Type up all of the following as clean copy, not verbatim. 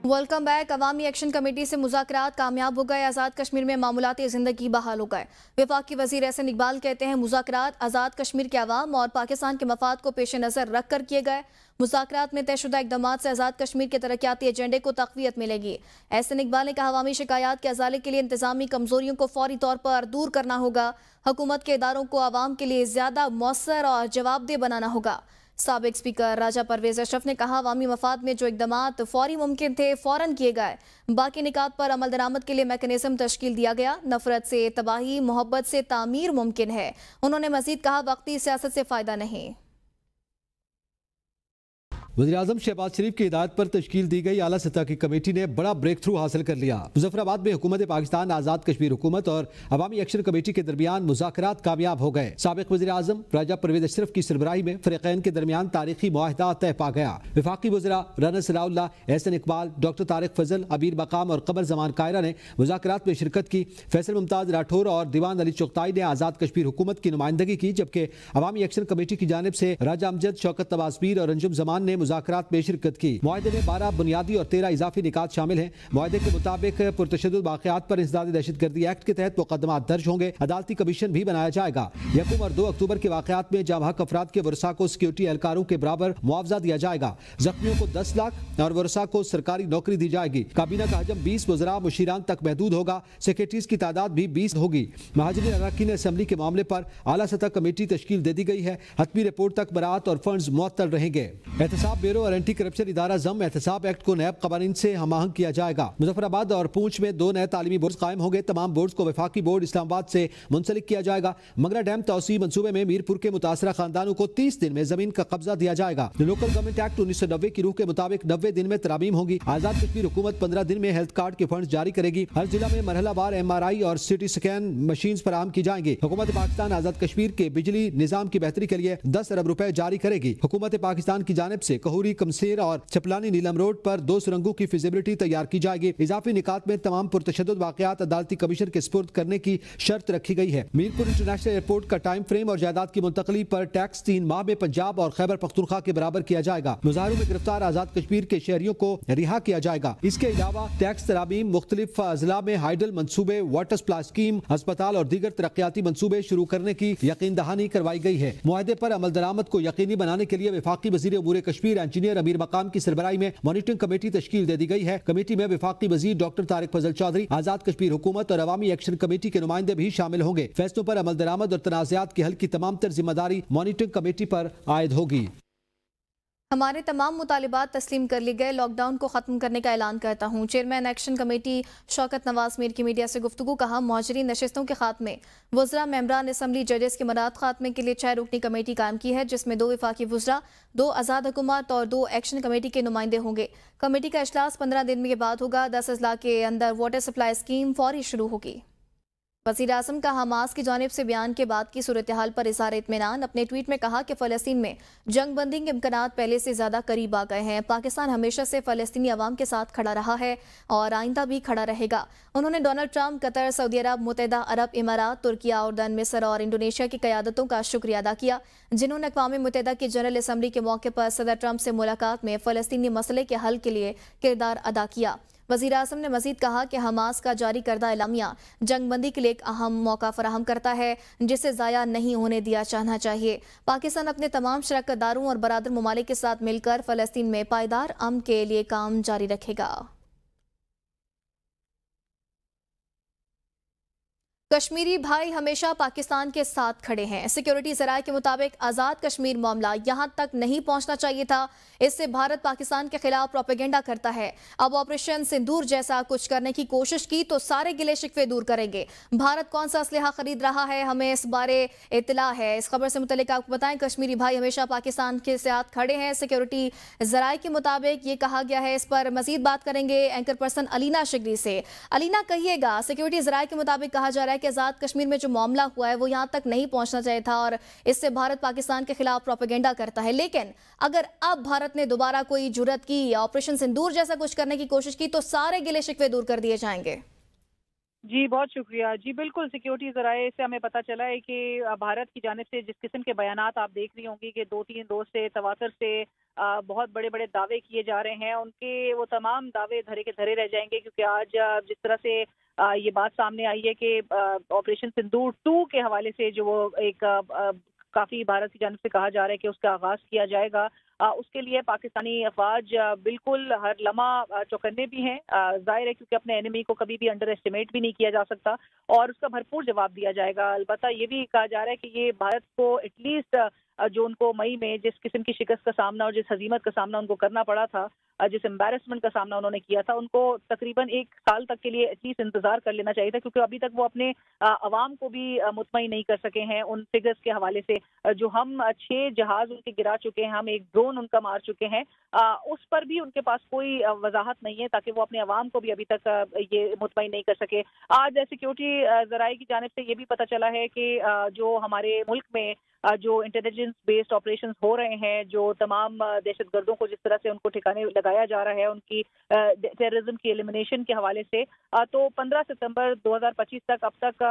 Welcome back. Awami action committee से मुज़ाकरात कामयाब हो गए। आज़ाद कश्मीर में मामूलाती ज़िंदगी बहाल हो गए। वफाकी वज़ीर एहसन इकबाल कहते हैं मुज़ाकरात आज़ाद कश्मीर के अवाम और पाकिस्तान के मफाद को पेश नज़र रख कर किए गए। मुज़ाकरात में तयशुदा इक़दामात से आज़ाद कश्मीर के तरक्याती एजेंडे को तक़वियत मिलेगी। एहसन इकबाल ने कहा अवामी शिकायत के अज़ाले के लिए इंतज़ामी कमज़ोरियों को फौरी तौर पर दूर करना होगा। हुकूमत के इदारों को आवाम के लिए ज़्यादा मौसर और जवाबदेह बनाना होगा। साबिक स्पीकर राजा परवेज अशरफ ने कहा अवामी मफाद में जो इक़दामात फौरी मुमकिन थे फौरन किए गए। बाकी निकात पर अमल दरामद के लिए मैकेनिज़्म तश्कील दिया गया। नफरत से तबाही, मोहब्बत से तामीर मुमकिन है। उन्होंने मज़ीद कहा वक्ती सियासत से फ़ायदा नहीं। वज़ीर-ए-आज़म शहबाज शरीफ की हिदायत पर तश्कील दी गई आला सतह की कमेटी ने बड़ा ब्रेक थ्रू हासिल कर लिया। मुजफ्फराबाद में हुकूमत पाकिस्तान, आज़ाद कश्मीर हुकूमत और अवामी एक्शन कमेटी के दरमियान मुज़ाकरात कामयाब हो गए। साबिक वज़ीर-ए-आज़म राजा परवेज अशरफ की सरबराही में फ़रीक़ैन के दरमियान तारीखी मुआहदा तय पा गया। वफाकी वज़रा राना सनाउल्लाह, एहसन इकबाल, डॉक्टर तारिक फजल, अबीर मकाम और कमर जमान कायरा ने मुज़ाकरात में शिरकत की। फैसल मुमताज़ राठौर और दीवान अली चुगताई ने आज़ाद कश्मीर हुकूमत की नुमाइंदगी की, जबकि अवामी एक्शन कमेटी की जानिब से राजा अमजद, शौकत नवाज़ मीर और अंजुम जमान ने मुज़ाकरात में शिरकत की। मुआहदे में 12 बुनियादी और 13 इजाफी निकात शामिल हैं। मुआहदे के मुताबिक पुरतशद्दुद वाक़यात पर इंसदादी दहशतगर्दी एक्ट के तहत मुकदमात दर्ज होंगे। अदालती कमीशन भी बनाया जाएगा। 1 और 2 अक्टूबर के वाक़यात में जाम हक अफराद के वर्सा को सिक्योरिटी एहलकारों के बराबर मुआवजा दिया जाएगा। जख्मियों को 10 लाख और वर्सा को सरकारी नौकरी दी जाएगी। काबीना का हजम 20 वज़रा मुशीरान तक महदूद होगा। सेक्रेटरीज की तादाद भी 20 होगी। महाजरीन अरकान असम्बली के मामले पर आला सतह कमेटी तश्कील दे दी गई है। हतमी रिपोर्ट तक बरात और फंड्स मुअत्तल रहेंगे। एहतसाब ब्यूरो और एंटी करप्शन इदारा जम एहतसाब एक्ट को नैब कवानीन से हमाहंग किया जाएगा। मुजफ्फराबाद और पूंछ में 2 नए तालीमी बोर्ड कायम होंगे। तमाम बोर्ड को वफाकी बोर्ड इस्लामाबाद से मुंसलिक किया जाएगा। मंगरा डैम तौसी मंसूबे में मीरपुर के मुतासरा खानदानों को 30 दिन में जमीन का कब्जा दिया जाएगा। लोकल गवर्नमेंट एक्ट 1990 की रूह के मुताबिक 90 दिन में तरामीम होगी। आजाद कश्मीर हुकूमत 15 दिन में हेल्थ कार्ड के फंड जारी करेगी। हर जिला में मरहलावार MRI और सिटी स्कैन मशीन फराहम की जाएंगी। हुकूमत पाकिस्तान आजाद कश्मीर के बिजली निजाम की बेहतरी के लिए 10 अरब रुपए जारी करेगी। हुकूमत पाकिस्तान की जानिब से कहूरी, कमसेर और चपलानी नीलम रोड पर 2 सुरंगों की फिजिबिलिटी तैयार की जाएगी। इजाफी निकात में तमाम पुरतशद्दुद वाक़यात अदालती कमीशन के स्पुर्द करने की शर्त रखी गई है। मीरपुर इंटरनेशनल एयरपोर्ट का टाइम फ्रेम और जायदाद की मुंतकली पर टैक्स 3 माह में पंजाब और खैबर पख्तूनख्वा के बराबर किया जाएगा। मुजाहरों में गिरफ्तार आजाद कश्मीर के शहरियों को रिहा किया जाएगा। इसके अलावा टैक्स तरामीम, मुख्तलिफ अजला में हाइडल मंसूबे, वाटर सप्लाई स्कीम, अस्पताल और दीगर तरक्याती मंसूबे शुरू करने की यकीन दहानी करवाई गई है। मुआहदे पर अमल दरामद को यकीनी बनाने के लिए वफाकी वज़ीर उमूर कश्मीर इंजीनियर अमीर मकाम की सरबराही में मॉनिटरिंग कमेटी तश्कील दे दी गई है। कमेटी में वफाकी वज़ीर डॉक्टर तारिक फजल चौधरी, आजाद कश्मीर हुकूमत और अवामी एक्शन कमेटी के नुमाइंदे भी शामिल होंगे। फैसलों पर अमल दरामद और तनाज़ात के हल की तमाम तर जिम्मेदारी मॉनिटरिंग कमेटी पर आयद होगी। हमारे तमाम मुतालिबात तस्लीम कर लिए गए। लॉकडाउन को ख़त्म करने का ऐलान करता हूँ। चेयरमैन एक्शन कमेटी शौकत नवाज़ मीर की मीडिया से गुफ्तगू। कहा मुहाजिरीन नशिस्तों के खात्मे, वज़रा, मेंबरान असम्बली, जजेस के मराद खात्मे के लिए 6 रुकनी कमेटी कायम की है, जिसमें 2 वफाकी वज़रा, 2 आज़ाद हुकूमत और 2 एक्शन कमेटी के नुमाइंदे होंगे। कमेटी का इजलास 15 दिन के बाद होगा। 10 अजला के अंदर वाटर सप्लाई स्कीम फौरी शुरू होगी। वज़ीर आज़म का हमास की जानिब से बयान के बाद की सूरत हाल पर इज़हार इत्मीनान। अपने ट्वीट में कहा कि फ़लस्तीन में जंग बंदी के इम्कानात पहले से ज़्यादा करीब आ गए हैं। पाकिस्तान हमेशा से फ़लस्तीनी अवाम के साथ खड़ा रहा है और आइंदा भी खड़ा रहेगा। उन्होंने डोनाल्ड ट्रंप, कतर, सऊदी अरब, मुत्तहिदा अरब इमारात, तुर्किया, उर्दन, मिस्र और इंडोनेशिया की क़यादतों का शुक्रिया अदा किया, जिन्होंने अक़वाम मुत्तहिदा की जनरल असम्बली के मौके पर सदर ट्रंप से मुलाकात में फ़लस्तीनी मसले के हल के लिए किरदार अदा किया। वज़ीर आज़म ने मज़ीद कहा कि हमास का जारी करदा एलामिया जंग बंदी के लिए एक अहम मौका फराहम करता है, जिसे ज़ाया नहीं होने दिया जाना चाहिए। पाकिस्तान अपने तमाम शराकतदारों और बरादर ममालिक के साथ मिलकर फ़लस्तीन में पायदार अमन के लिए काम जारी रखेगा। कश्मीरी भाई हमेशा पाकिस्तान के साथ खड़े हैं। सिक्योरिटी ज़राए के मुताबिक आज़ाद कश्मीर मामला यहाँ तक नहीं पहुँचना चाहिए था। इससे भारत पाकिस्तान के खिलाफ प्रोपेगेंडा करता है। अब ऑपरेशन सिंदूर जैसा कुछ करने की कोशिश की तो सारे गिले शिकवे दूर करेंगे। भारत कौन सा असलहा खरीद रहा है, हमें इस बारे इत्तला है। इस खबर से मुतल्लिक आपको बताएं, कश्मीरी भाई हमेशा पाकिस्तान के साथ खड़े हैं। सिक्योरिटी ज़राए के मुताबिक ये कहा गया है। इस पर मजीद बात करेंगे एंकर पर्सन अलीना शिगरी से। अलीना, कहिएगा, सिक्योरिटी ज़राए के मुताबिक कहा जा रहा है कि आज़ाद कश्मीर में जो मामला हुआ है वो यहाँ तक नहीं पहुँचना चाहिए था और इससे भारत पाकिस्तान के खिलाफ प्रोपेगेंडा करता है। लेकिन अगर अब भारत ने दोबारा कोई जुर्रत की या ऑपरेशन सिंदूर जैसा कुछ करने की कोशिश की तो सारे गिले शिकवे दूर कर दिए जाएंगे। जी, बहुत शुक्रिया। जी, बिल्कुल सिक्योरिटी ज़राए से हमें पता चला है कि भारत की जानिब से जिस किस्म के बयानात आप देख रही होंगी कि 2-3 रोज़ से तवातर से बहुत बड़े-बड़े दावे किए जा रहे हैं, उनके वो तमाम दावे धरे के धरे रह जाएँगे, क्योंकि आज जिस तरह से ये बात सामने आई है कि ऑपरेशन सिंदूर 2 के हवाले से जो वो एक काफ़ी भारत की जानिब से कहा जा रहा है कि उसका आगाज़ किया जाएगा। उसके लिए पाकिस्तानी अफ़वाज बिल्कुल हर लम्हा चौकन्ने भी हैं। ज़ाहिर है, क्योंकि अपने एनिमी को कभी भी अंडर एस्टिमेट भी नहीं किया जा सकता और उसका भरपूर जवाब दिया जाएगा। अलबत्ता ये भी कहा जा रहा है कि ये भारत को एटलीस्ट जो उनको मई में जिस किस्म की शिकस्त का सामना और जिस हज़ीमत का सामना उनको करना पड़ा था, जिस एम्बैरेसमेंट का सामना उन्होंने किया था, उनको तकरीबन 1 साल तक के लिए एटलीस्ट इंतज़ार कर लेना चाहिए था, क्योंकि अभी तक वो अपने अवाम को भी मुतमईन नहीं कर सके हैं उन फिगर्स के हवाले से। जो हम 6 जहाज़ उनके गिरा चुके हैं, हम 1 ड्रोन उनका मार चुके हैं, उस पर भी उनके पास कोई वज़ाहत नहीं है, ताकि वो अपने अवाम को भी अभी तक ये मुतमईन नहीं कर सके। आज सिक्योरिटी ज़राए की जानिब से ये भी पता चला है कि जो हमारे मुल्क में जो इंटेलिजेंस बेस्ड ऑपरेशंस हो रहे हैं, जो तमाम दहशतगर्दों को जिस तरह से उनको ठिकाने लगाया जा रहा है, उनकी टेररिज्म की एलिमिनेशन के हवाले से, तो 15 सितंबर 2025 तक अब तक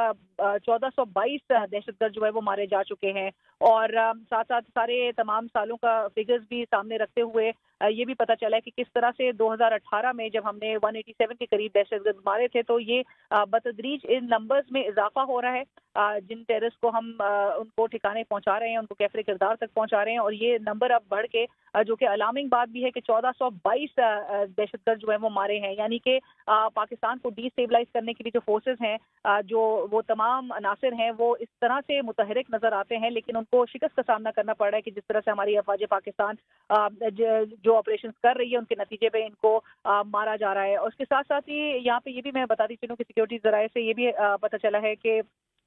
1422 दहशतगर्द जो है वो मारे जा चुके हैं। और साथ साथ सारे तमाम सालों का फिगर्स भी सामने रखते हुए ये भी पता चला है कि किस तरह से 2018 में जब हमने 187 के करीब दहशतगर्द मारे थे, तो ये बतदरीज इन नंबर्स में इजाफा हो रहा है। जिन टेररिस्ट को हम उनको ठिकाने पहुंचा रहे हैं, उनको कैफरे किरदार तक पहुंचा रहे हैं, और ये नंबर अब बढ़ के जो कि अलार्मिंग बात भी है कि 1422 दहशतगर्द जो है वो मारे हैं। यानी कि पाकिस्तान को डिस्टेबलाइज करने के लिए जो फोर्सेस हैं, जो वो तमाम अनासर हैं, वो इस तरह से मुतहरिक नजर आते हैं, लेकिन उनको शिकस्त का सामना करना पड़ रहा है कि जिस तरह से हमारी अफवाज पाकिस्तान जो ऑपरेशन कर रही है, उनके नतीजे पे इनको मारा जा रहा है। और उसके साथ साथ ही यहाँ पे ये भी मैं बताती चलूँ कि सिक्योरिटी जराये से ये भी पता चला है कि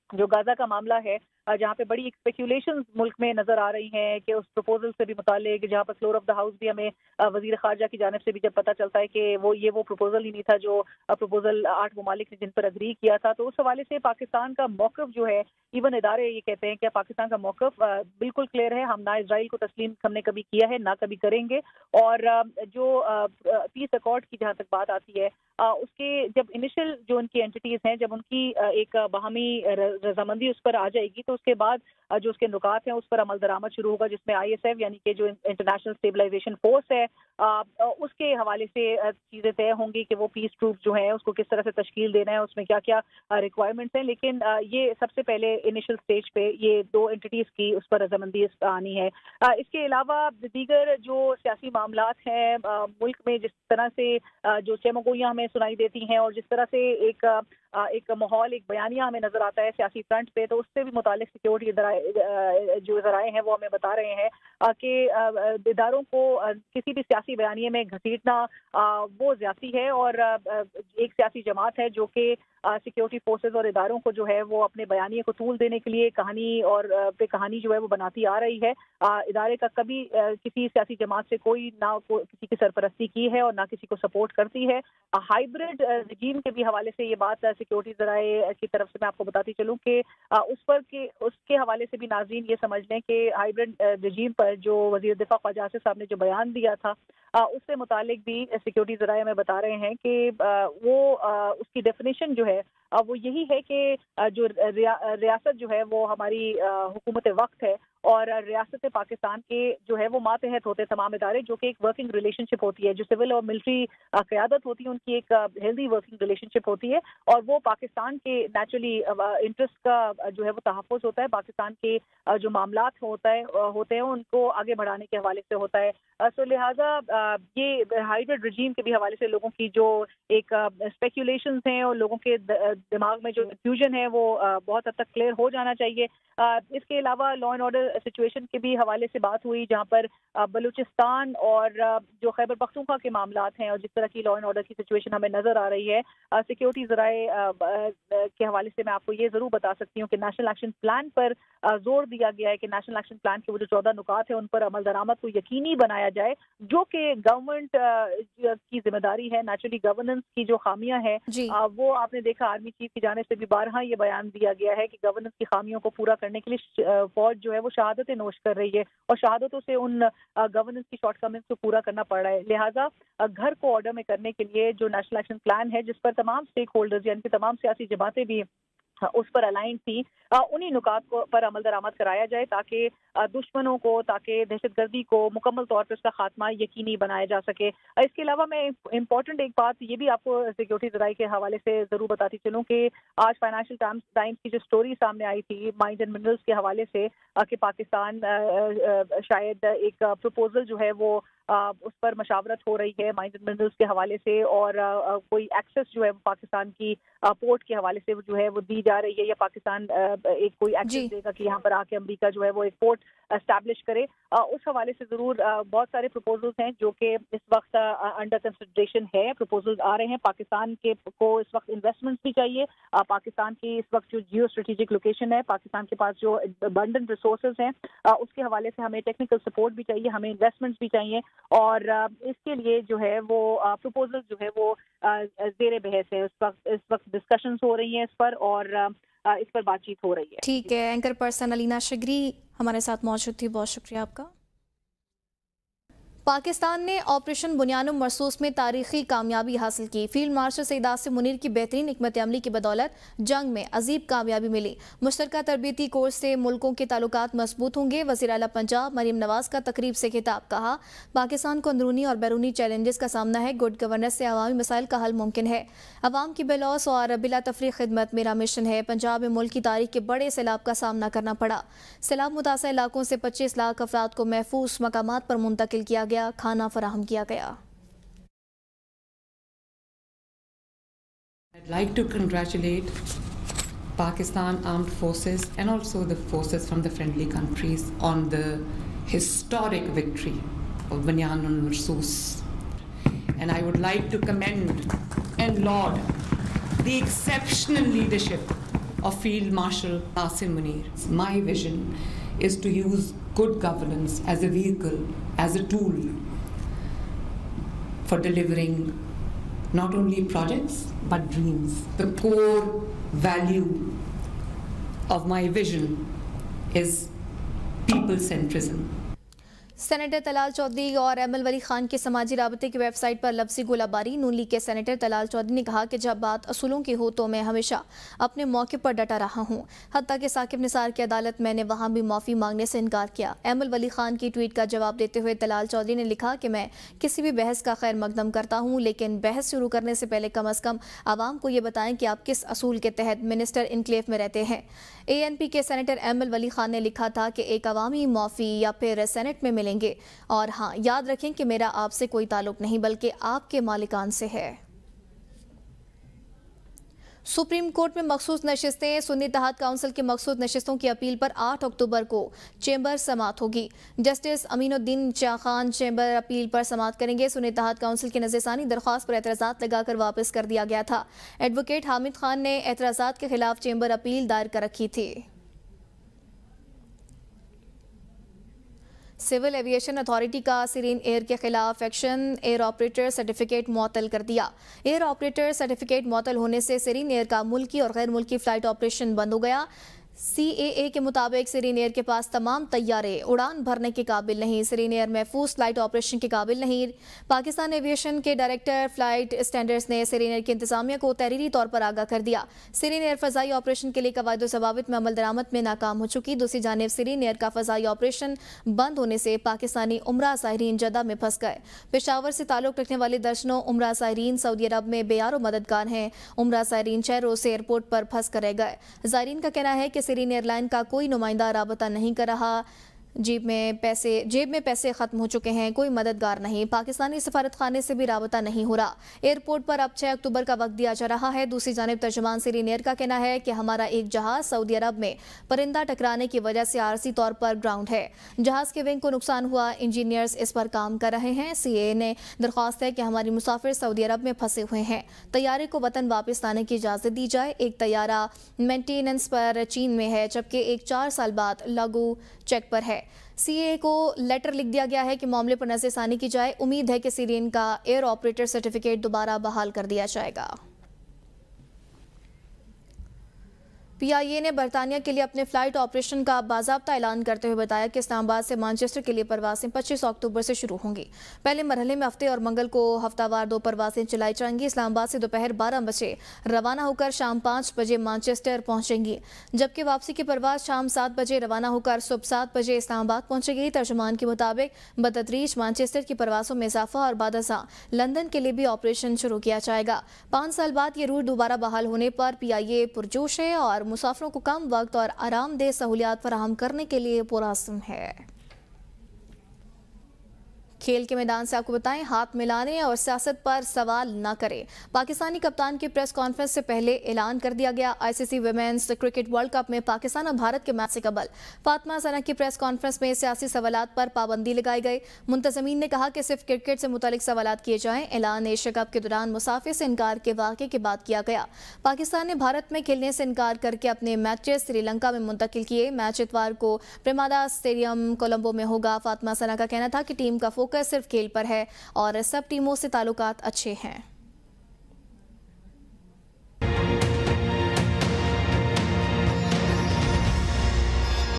जो गाजा का मामला है, जहाँ पे बड़ी स्पेकुलेशंस मुल्क में नजर आ रही हैं कि उस प्रपोजल से भी मुतालिक, जहाँ पर फ्लोर ऑफ द हाउस भी हमें वजीर खारजा की जानिब से भी जब पता चलता है कि वो प्रपोजल ही नहीं था जो प्रपोजल 8 ममालिक ने जिन पर अग्री किया था, तो उस हवाले से पाकिस्तान का मौक़िफ़ जो है, इवन इदारे ये कहते हैं कि पाकिस्तान का मौक़िफ़ बिल्कुल क्लियर है। हम ना इसराइल को तस्लीम हमने कभी किया है, ना कभी करेंगे। और जो पीस अकॉर्ड की जहाँ तक बात आती है, उसके जब इनिशियल जो उनकी एंटिटीज हैं, जब उनकी एक बाहमी रजामंदी उस पर आ जाएगी, तो उसके बाद जो उसके नुकात हैं उस पर अमल दरामद शुरू होगा, जिसमें ISF यानी कि जो इंटरनेशनल स्टेबलाइजेशन फोर्स है, उसके हवाले से चीज़ें तय होंगी कि वो पीस ट्रूप जो है उसको किस तरह से तश्कील देना है, उसमें क्या क्या रिक्वायरमेंट्स हैं। लेकिन ये सबसे पहले इनिशियल स्टेज पे ये 2 एंटिटीज़ की उस पर रजामंदी आनी है। इसके अलावा दीगर जो सियासी मामलात हैं मुल्क में, जिस तरह से जो चमगोइयाँ हमें सुनाई देती हैं और जिस तरह से एक माहौल, एक बयानिया हमें नजर आता है सियासी फ्रंट पे, तो उससे भी मुतालिक सिक्योरिटी जो ज़राए हैं वो हमें बता रहे हैं कि इदारों को किसी भी सियासी बयानिए में घसीटना वो ज्यादती है। और एक सियासी जमात है जो कि सिक्योरिटी फोर्सेज और इदारों को जो है वो अपने बयानिए को तूल देने के लिए कहानी और पे कहानी जो है वो बनाती आ रही है। इदारे का कभी किसी सियासी जमात से कोई ना किसी की सरपरस्ती की है और ना किसी को सपोर्ट करती है। हाइब्रिड रजीम के भी हवाले से ये बात सिक्योरिटी ज़राए की तरफ से मैं आपको बताती चलूँ कि उसके हवाले से भी नाज़रीन ये समझ लें कि हाइब्रिड रजीम पर जो वज़ीर दिफा ख्वाजा आसिफ साहब ने जो बयान दिया था, उससे मुतालिक भी सिक्योरिटी ज़राए में बता रहे हैं कि वो उसकी डेफिनेशन जो है वो यही है कि जो रियासत जो है वो हमारी हुकूमत वक्त है, और रियासत पाकिस्तान के जो है वो मातहत होते तमाम इदारे, जो कि एक वर्किंग रिलेशनशिप होती है। जो सिविल और मिलिट्री क़यादत होती है, उनकी एक हेल्दी वर्किंग रिलेशनशिप होती है, और वो पाकिस्तान के नेचुरली इंटरेस्ट का जो है वो तहफ़्फ़ुज़ होता है, पाकिस्तान के जो मामलात होते हैं उनको आगे बढ़ाने के हवाले से होता है। सो लिहाजा ये हाइब्रिड रजीम के भी हवाले से लोगों की जो एक स्पेकुलेशंस हैं और लोगों के दिमाग में जो कंफ्यूजन है वो बहुत हद तक क्लियर हो जाना चाहिए। इसके अलावा लॉ एंड ऑर्डर सिचुएशन के भी हवाले से बात हुई, जहाँ पर बलूचिस्तान और जो खैबर पख्तूनख्वा के मामलात हैं और जिस तरह की लॉ एंड ऑर्डर की सिचुएशन हमें नजर आ रही है, सिक्योरिटी ज़राए के हवाले से मैं आपको ये जरूर बता सकती हूँ कि नेशनल एक्शन प्लान पर जोर दिया गया है कि नेशनल एक्शन प्लान के वो जो 14 नुकात है उन पर अमल दरामद को यकीनी बनाया जाए, जो कि गवर्नमेंट की जिम्मेदारी है। नेचुरली गवर्नेंस की जो खामियां हैं वो आपने देखा, आर्मी चीफ की जानिब से भी बारहा ये बयान दिया गया है कि गवर्नेंस की खामियों को पूरा करने के लिए फौज जो है वो शहादतें नोश कर रही है और शहादतों से उन गवर्नेंस की शॉर्ट कमिंग्स को पूरा करना पड़ रहा है। लिहाजा घर को ऑर्डर में करने के लिए जो नेशनल एक्शन प्लान है, जिस पर तमाम स्टेक होल्डर्स यानी कि तमाम सियासी जमातें भी उस पर अलाइन थी, उन्हीं नुकात को पर अमल दरामद कराया जाए ताकि दुश्मनों को, ताकि दहशतगर्दी को मुकम्मल तौर पर उसका खात्मा यकीनी बनाया जा सके। इसके अलावा मैं इम्पोर्टेंट एक बात ये भी आपको सिक्योरिटी ज़राई के हवाले से ज़रूर बताती चलूँ कि आज फाइनेंशियल टाइम्स की जो स्टोरी सामने आई थी माइंस एंड मिनरल्स के हवाले से कि पाकिस्तान शायद एक प्रपोजल जो है वो उस पर मशावरत हो रही है माइंस एंड मिनरल्स के हवाले से, और कोई एक्सेस जो है वो पाकिस्तान की पोर्ट के हवाले से जो है वो दी जा रही है, या पाकिस्तान एक कोई एक्सेस देगा कि यहाँ पर आके अमेरिका जो है वो एक पोर्ट एस्टैब्लिश करे। उस हवाले से ज़रूर बहुत सारे प्रपोजल्स हैं जो कि इस वक्त अंडर कंसिडरेशन है। प्रपोजल्स आ रहे हैं, पाकिस्तान के को इस वक्त इन्वेस्टमेंट्स भी चाहिए। पाकिस्तान की इस वक्त जो जियो स्ट्रेटेजिक लोकेशन है, पाकिस्तान के पास जो अबंडेंट रिसोर्सेज हैं, उसके हवाले से हमें टेक्निकल सपोर्ट भी चाहिए, हमें इन्वेस्टमेंट्स भी चाहिए, और इसके लिए जो है वो प्रपोजल्स जो है वो ज़ेरे बहस है। इस वक्त डिस्कशंस हो रही हैं इस पर, और इस पर बातचीत हो रही है। ठीक है, एंकर पर्सन अलीना शिगरी हमारे साथ मौजूद थी, बहुत शुक्रिया आपका। पाकिस्तान ने ऑपरेशन बुनियानुम मरसूस में तारीखी कामयाबी हासिल की। फील्ड मार्शल सईद आसिम मुनीर की बेहतरीन हिकमत अमली की बदौलत जंग में अजीब कामयाबी मिली। मुश्तरका तरबियती कोर्स से मुल्कों के ताल्लुकात मजबूत होंगे। वज़ीर आला पंजाब मरीम नवाज का तकरीब से खिताब, कहा पाकिस्तान को अंदरूनी और बैरूनी चैलेंजेस का सामना है, गुड गवर्नेंस से अवामी मसाइल का हल मुमकिन है। अवाम की बेलौस और बिला तफरीक खिदमत मेरा मिशन है। पंजाब में मुल्क की तारीख के बड़े सैलाब का सामना करना पड़ा। सैलाब मुतासर इलाकों से 25 लाख अफराद को महफूज मकामात पर मुंतकिल किया गया, खाना फराहम किया गया। I'd like to congratulate Pakistan Armed Forces and also the forces from the friendly countries on the historic victory of Bunyanul Marsus. And I would like to commend and laud the exceptional leadership of Field Marshal Asim Munir. My vision is to use good governance as a vehicle, as a tool for delivering not only projects but dreams. The core value of my vision is people-centrism. Senator Talal Chaudhry और ML वली खान के समाजी राबते की website पर लफ्ज़ी गोलाबारी। नून league के senator Talal Chaudhary ने कहा कि जब बात असूलों की हो तो मैं हमेशा अपने मौके पर डटा रहा हूँ, हत्ता कि साकिब निसार की अदालत मैंने वहाँ भी माफ़ी मांगने से इनकार किया। एमएल वली खान की ट्वीट का जवाब देते हुए तलाल चौधरी ने लिखा कि मैं किसी भी बहस का खैर मकदम करता हूँ, लेकिन बहस शुरू करने से पहले कम अज़ कम आवाम को ये बताएं कि आप किस असूल के तहत मिनिस्टर इनक्लेव में रहते हैं। ANP के सेनेटर एमएल वली खान ने लिखा था कि एक अवामी माफ़ी या फिर सेनेट में मिलेंगे, और हाँ याद रखें कि मेरा आपसे कोई ताल्लुक नहीं बल्कि आपके मालिकान से है। सुप्रीम कोर्ट में मखसूस नशिस्तें। सुन्नी इत्तेहाद काउंसिल की मखसूस नशिस्तों की अपील पर 8 अक्टूबर को चेंबर समात होगी। Justice Aminuddin Shah Khan chamber appeal पर समात करेंगे। सुन्नी इत्तेहाद काउंसिल की नज़रसानी दरख्वास्त पर एतराज़ात लगाकर वापस कर दिया गया था। एडवोकेट हामिद खान ने एतराज़ात के खिलाफ चेंबर अपील दायर कर रखी थी। सिविल एविएशन अथॉरिटी का सिरीन एयर के खिलाफ एक्शन। एयर ऑपरेटर सर्टिफिकेट मुअत्तल कर दिया। एयर ऑपरेटर सर्टिफिकेट मुअत्तल होने से सिरीन एयर का मुल्की और गैर मुल्की फ्लाइट ऑपरेशन बंद हो गया। CAA के मुताबिक सिरीन एयर के पास तमाम तैयारे उड़ान भरने के काबिल नहीं। सिरीन एयर महफूज फ्लाइट ऑपरेशन के काबिल नहीं। पाकिस्तान एविएशन के डायरेक्टर फ्लाइट स्टैंडर्ड्स ने सिरीन एयर की इंतजामिया को तहरीरी तौर पर आगाह कर दिया। सिरीन एयर फ़ज़ाई ऑपरेशन के लिए कवायद व ज़वाबित में अमल दरामद में नाकाम हो चुकी। दूसरी जानिब सिरीन एयर का फ़ज़ाई ऑपरेशन बंद होने से पाकिस्तानी उम्रा ज़ायरीन जद्दा में फंस गए। पेशावर से ताल्लुक़ रखने वाले दर्जनों उम्रा ज़ायरीन सऊदी अरब में बेयारो मददगार हैं। उम्रा ज़ायरीन 6 रोज़ से एयरपोर्ट पर फंस कर रह गए। ज़ायरीन का कहना है कि सिरीन एयरलाइन का कोई नुमाइंदा राबता नहीं कर रहा। जेब में पैसे ख़त्म हो चुके हैं, कोई मददगार नहीं। पाकिस्तानी सफारत खाने से भी राबता नहीं हो रहा। एयरपोर्ट पर अब 6 अक्टूबर का वक्त दिया जा रहा है। दूसरी जानिब तर्जुमान सिरीन एयर का कहना है कि हमारा एक जहाज़ सऊदी अरब में परिंदा टकराने की वजह से आरसी तौर पर ग्राउंड है। जहाज़ के विंग को नुकसान हुआ, इंजीनियर्स इस पर काम कर रहे हैं। CAA ने दरख्वास्त है कि हमारी मुसाफिर सऊदी अरब में फंसे हुए हैं, तैयारे को वतन वापस लाने की इजाज़त दी जाए। एक तैयारा मेंटेनेंस पर चीन में है, जबकि एक 4 साल बाद लागू चेक पर है। CAA को लेटर लिख दिया गया है कि मामले पर नज़रसानी की जाए। उम्मीद है कि सिरीन का एयर ऑपरेटर सर्टिफिकेट दोबारा बहाल कर दिया जाएगा। PIA نے برطانیہ کے لیے اپنے فلائٹ آپریشن کا باضابطہ اعلان کرتے ہوئے بتایا کہ اسلام آباد سے مانچسٹر کے لیے پروازیں 25 اکتوبر سے شروع ہوں گی۔ پہلے مرحلے میں ہفتے اور منگل کو ہفتہ وار 2 پروازیں چلائی جائیں گی۔ اسلام آباد سے دوپہر 12 بجے روانہ ہو کر شام 5 بجے مانچسٹر پہنچیں گی، جبکہ واپسی کی پرواز شام 7 بجے روانہ ہو کر صبح 7 بجے اسلام آباد پہنچے گی۔ ترجمان کے مطابق بتدریج مانچسٹر کی پروازوں میں اضافہ اور بعد ازاں لندن کے لیے بھی آپریشن شروع کیا جائے گا۔ 5 سال بعد یہ روٹ دوبارہ بحال ہونے پر PIA پرجوش ہے اور مسافروں کو کم وقت اور آرام دہ سہولیات فراہم کرنے کے لیے پرعزم ہے۔ کھیل کے میدان سے آپ کو بتائیں، ہاتھ ملانے اور سیاست پر سوال نہ کریں۔ پاکستانی کپتان کی پریس کانفرنس سے پہلے اعلان کر دیا گیا۔ ICC women's cricket world cup میں پاکستان اور بھارت کے میچ سے قبل فاطمہ زہرا کی پریس کانفرنس میں سیاسی سوالات پر پابندی لگائی گئی۔ منتظمین نے کہا کہ صرف کرکٹ سے متعلق سوالات کیے جائیں۔ اعلان ایشیا کپ کے دوران مسافر سے انکار کے واقعے کے بعد کیا گیا۔ پاکستان نے بھارت میں کھیلنے سے انکار کر کے اپنے میچز سری لنکا میں منتقل کیے۔ میچ اتوار کو پریمادا اسٹیڈیم کولمبو میں ہوگا۔ فاطمہ زہرا کا کہنا تھا کہ ٹیم کا فوکس صرف کھیل پر ہے اور سب ٹیموں سے تعلقات اچھے ہیں۔